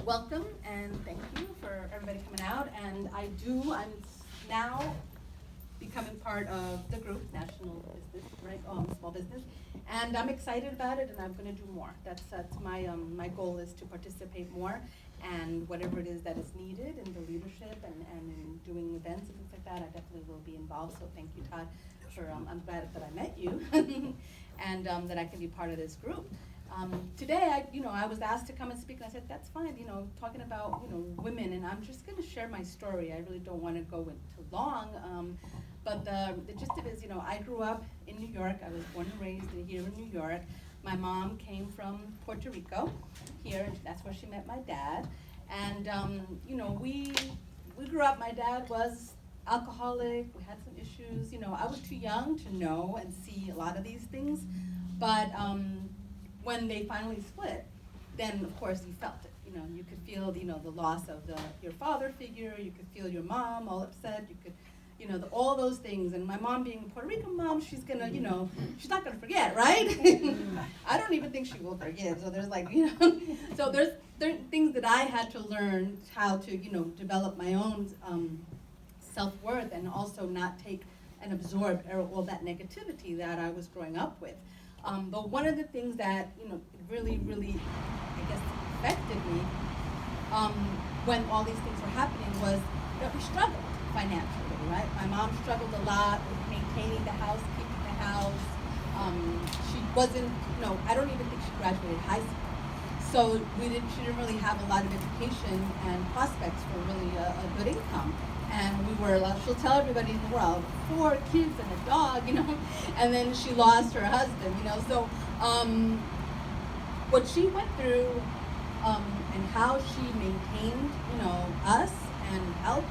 welcome and thank you for everybody coming out. And I'm now becoming part of the group, National Business, right, Small Business. And I'm excited about it and I'm gonna do more. That's my goal is to participate more and whatever it is that is needed in the leadership and in doing events and things like that, I definitely will be involved. So thank you, Todd, for, I'm glad that I met you and that I can be part of this group. Today, I was asked to come and speak, and I said, that's fine, talking about, women, and I'm just gonna share my story. I really don't wanna go in too long, but the gist of it is, I grew up in New York. I was born and raised here in New York. My mom came from Puerto Rico here, that's where she met my dad. And, we grew up, my dad was alcoholic, we had some issues, I was too young to know and see a lot of these things, but, when they finally split, then of course you felt it. You could feel, the loss of your father figure. You could feel your mom all upset. You could, all those things. And my mom, being a Puerto Rican mom, she's gonna, she's not gonna forget, right? I don't even think she will forgive. So there's like, so there are things that I had to learn how to, develop my own self-worth and also not take and absorb all that negativity that I was growing up with. But one of the things that, really, I guess, affected me when all these things were happening was that we struggled financially, right? My mom struggled a lot with maintaining the house, keeping the house. She wasn't, I don't even think she graduated high school. So she didn't really have a lot of education and prospects for really a good income. And she'll tell everybody in the world, 4 kids and a dog, and then she lost her husband, So what she went through and how she maintained, us and helped,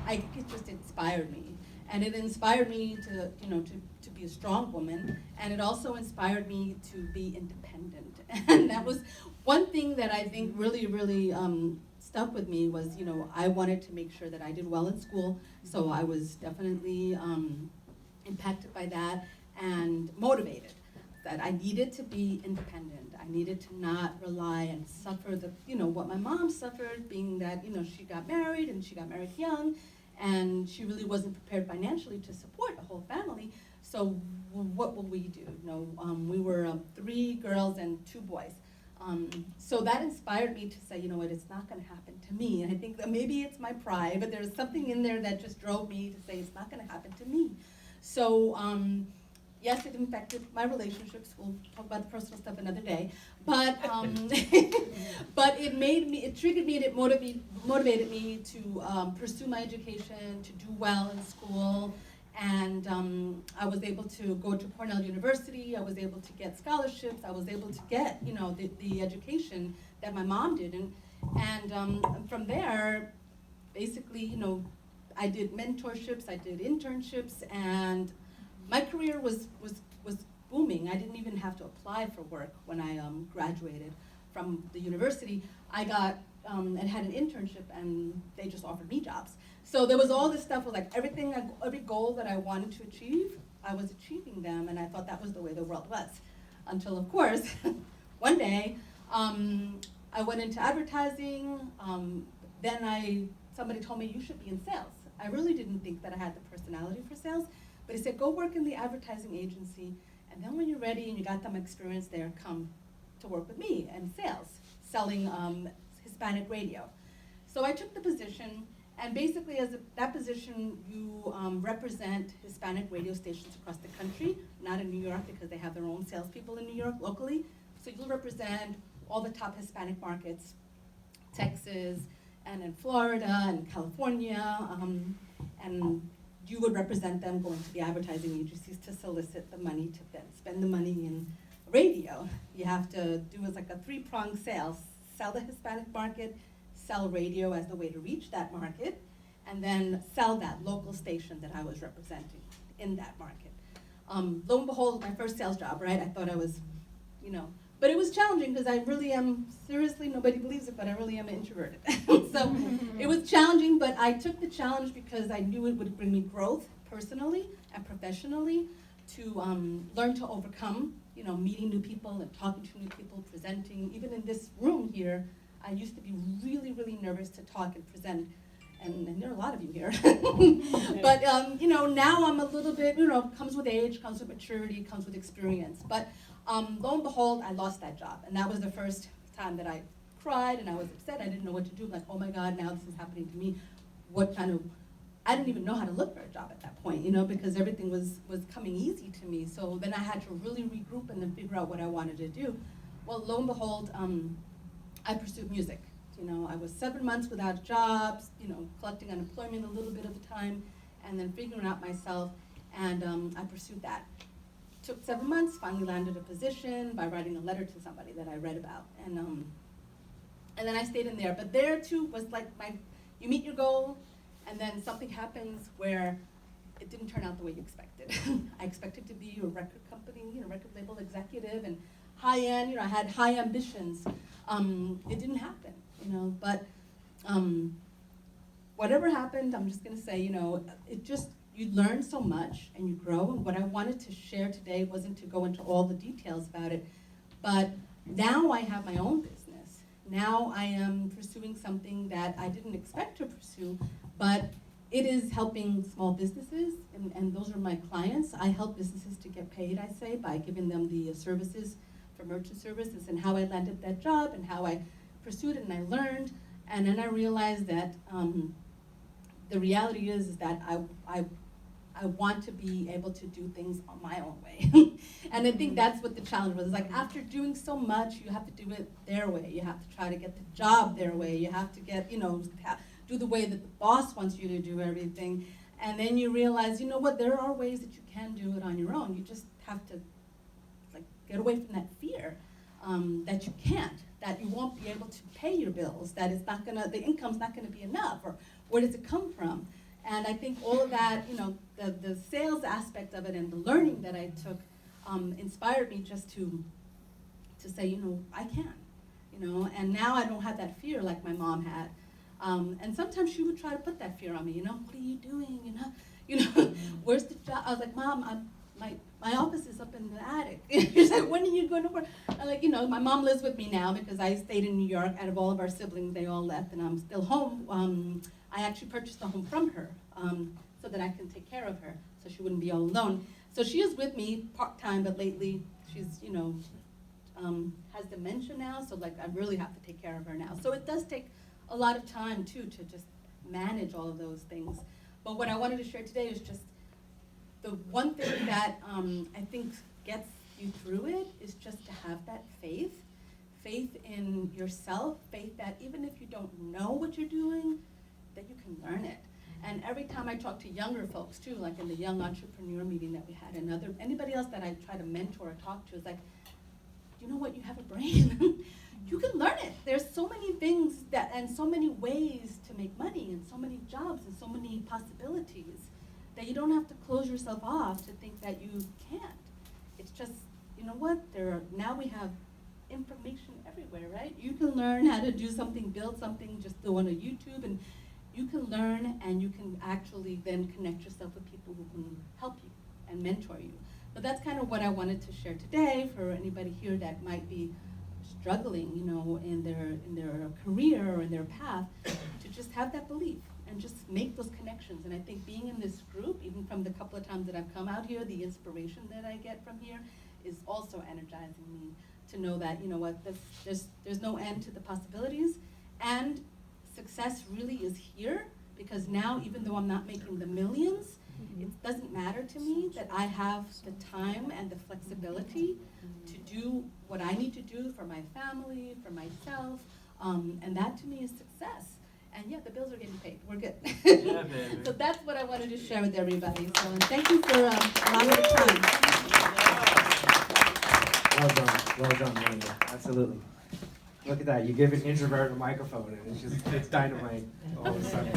it just inspired me. And it inspired me to be a strong woman, and it also inspired me to be independent. And that was one thing that I think really, stuck with me was, I wanted to make sure that I did well in school, so I was definitely impacted by that and motivated that I needed to be independent. I needed to not rely and suffer what my mom suffered, being that, she got married and she got married young, and she really wasn't prepared financially to support a whole family. So what will we do? We were 3 girls and 2 boys. So that inspired me to say, what, it's not going to happen to me. And I think that maybe it's my pride, but there's something in there that just drove me to say it's not going to happen to me. So yes, it affected my relationships. We'll talk about the personal stuff another day. But but it triggered me, and it motivated me to pursue my education, to do well in school. And I was able to go to Cornell University. I was able to get scholarships. I was able to get, the education that my mom did. And from there, basically, I did mentorships, I did internships, and my career was booming. I didn't even have to apply for work when I graduated from the university. I got and had an internship, and they just offered me jobs. So there was all this stuff with like every goal that I wanted to achieve, I was achieving them, and I thought that was the way the world was. Until, of course, one day, I went into advertising. Then somebody told me, you should be in sales. I really didn't think that I had the personality for sales, but he said, go work in the advertising agency, and then when you're ready and you got some experience there, come to work with me in sales, selling Hispanic radio. So I took the position, and basically that position, you represent Hispanic radio stations across the country, not in New York because they have their own salespeople in New York locally. So you'll represent all the top Hispanic markets, Texas, and in Florida and California, and you would represent them going to the advertising agencies to solicit the money to then spend the money in radio. You have to do like a 3-pronged sale. Sell the Hispanic market, sell radio as the way to reach that market, and then sell that local station that I was representing in that market. Lo and behold, my first sales job, right? I thought I was, but it was challenging because I really am, seriously, nobody believes it, but I really am introverted. So it was challenging, but I took the challenge because I knew it would bring me growth personally and professionally to learn to overcome, meeting new people and talking to new people, presenting. Even in this room here, I used to be really, really nervous to talk and present, and there are a lot of you here. But now I'm a little bit, comes with age, comes with maturity, comes with experience. But lo and behold, I lost that job, and that was the first time that I cried and I was upset. I didn't know what to do. Like, oh my God, now this is happening to me. I didn't even know how to look for a job at that point, because everything was coming easy to me. So then I had to really regroup and then figure out what I wanted to do. Well, lo and behold, I pursued music. I was 7 months without jobs, collecting unemployment a little bit of the time, and then figuring out myself, and I pursued that. Took 7 months, finally landed a position by writing a letter to somebody that I read about, and then I stayed in there. But there too was like you meet your goal, and then something happens where it didn't turn out the way you expected. I expected to be a record company, record label executive, and high end. I had high ambitions. It didn't happen, But whatever happened, I'm just gonna say, you learn so much and you grow. And what I wanted to share today wasn't to go into all the details about it, but now I have my own business. Now I am pursuing something that I didn't expect to pursue, but it is helping small businesses, and those are my clients. I help businesses to get paid, I say, by giving them the services for merchant services, and how I landed that job and how I pursued it and I learned. And then I realized that the reality is that I want to be able to do things on my own way. And I think that's what the challenge was. It's like, after doing so much, you have to do it their way. You have to try to get the job their way. You have to get, do the way that the boss wants you to do everything. And then you realize, there are ways that you can do it on your own. You just have to get away from that fear that you can't, that you won't be able to pay your bills, that it's not gonna, the income's not gonna be enough, or where does it come from? And I think all of that, the sales aspect of it and the learning that I took inspired me just to say, I can, and now I don't have that fear like my mom had. And sometimes she would try to put that fear on me, what are you doing, where's the job? I was like, Mom, my office is up in the attic. She's like, when are you going to work? I'm like, my mom lives with me now because I stayed in New York. Out of all of our siblings, they all left, and I'm still home. I actually purchased the home from her so that I can take care of her, so she wouldn't be all alone. So she is with me part-time, but lately she's, has dementia now, so I really have to take care of her now. So it does take a lot of time, too, to just manage all of those things. But what I wanted to share today is just the one thing that I think gets you through it is just to have that faith in yourself, faith that even if you don't know what you're doing, that you can learn it. And every time I talk to younger folks too, like in the young entrepreneur meeting that we had, and anybody else that I try to mentor or talk to, is like, you know what, you have a brain. You can learn it. There's so many things and so many ways to make money, and so many jobs, and so many possibilities, that you don't have to close yourself off to think that you can't. It's just, now we have information everywhere, right? You can learn how to do something, build something, just go on a YouTube, and you can learn, and you can actually then connect yourself with people who can help you and mentor you. But that's kind of what I wanted to share today for anybody here that might be struggling, in their career or in their path, to just have that belief and just make those connections. And I think being in this group, even from the couple of times that I've come out here, the inspiration that I get from here is also energizing me to know that, there's no end to the possibilities, and success really is here, because now, even though I'm not making the millions, it doesn't matter to me that I have the time and the flexibility to do what I need to do for my family, for myself, and that to me is success. And yeah, the bills are getting paid. We're good. Yeah, baby. So that's what I wanted to share with everybody. So, and thank you for allowing me the time. Well done, Linda. Absolutely. Look at that. You give an introvert a microphone, and it's dynamite all of a sudden.